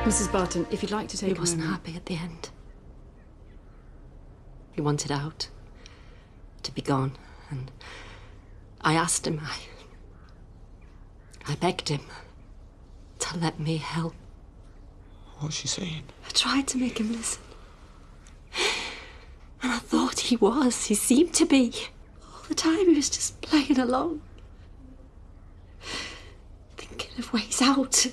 Mrs. Barton, if you'd like to take He wasn't happy at the end. He wanted out, to be gone, and I asked him, I begged him to let me help. What's she saying? I tried to make him listen. And I thought he was. He seemed to be. All the time he was just playing along. Thinking of ways out.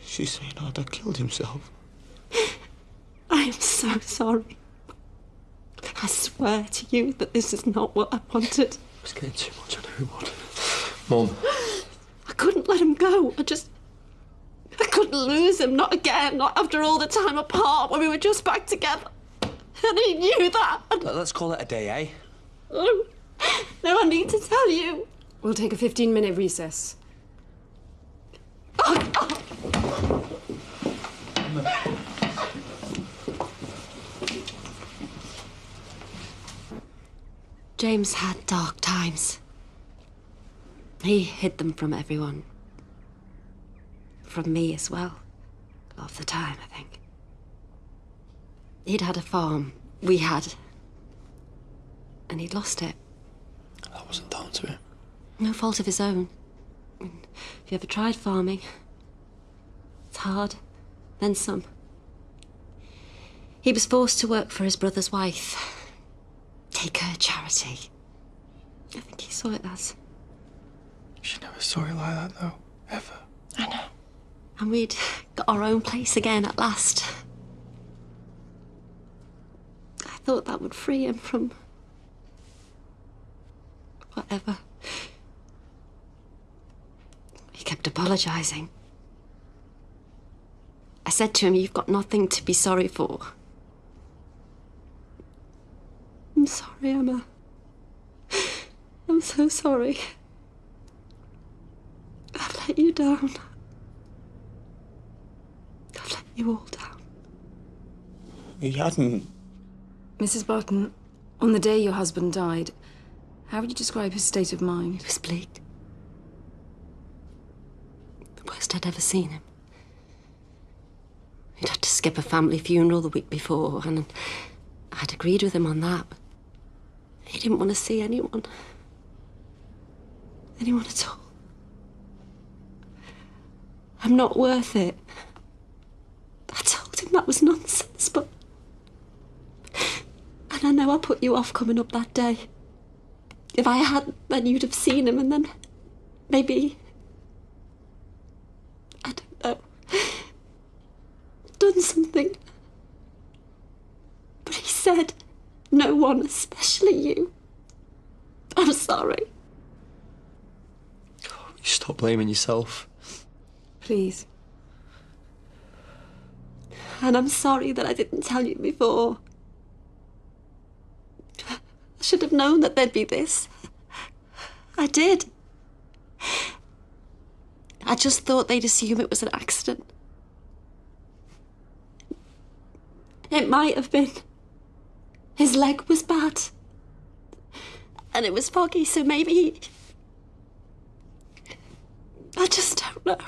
She's saying our dad killed himself. I am so sorry. I swear to you that this is not what I wanted. It was getting too much. I know it would. Mum. I couldn't let him go. I couldn't lose him. Not again. Not after all the time apart when we were just back together. And he knew that. Let's call it a day, eh? Oh, no, I need to tell you. We'll take a 15-minute recess. James had dark times. He hid them from everyone. From me as well. A lot of the time, I think. He'd had a farm. We had. And he'd lost it. That wasn't down to him. No fault of his own. Have you ever tried farming? It's hard. Then some. He was forced to work for his brother's wife. Take her charity. I think he saw it as. She never saw it like that, though. Ever. I know. And we'd got our own place again at last. I thought that would free him from whatever. He kept apologising. I said to him, "You've got nothing to be sorry for." I'm sorry, Emma. I'm so sorry. I've let you down. I've let you all down. He hadn't. Mrs. Barton, on the day your husband died, how would you describe his state of mind? He was bleak. The worst I'd ever seen him. He'd had to skip a family funeral the week before, and I'd agreed with him on that. He didn't want to see anyone. Anyone at all. I'm not worth it. I told him that was nonsense, but... And I know I put you off coming up that day. If I hadn't, then you'd have seen him, and then maybe... I don't know. Done something. But he said, no one, especially you. I'm sorry. You stop blaming yourself. Please. And I'm sorry that I didn't tell you before. I should have known that there'd be this. I did. I just thought they'd assume it was an accident. It might have been. His leg was bad. And it was foggy, so maybe... I just don't know.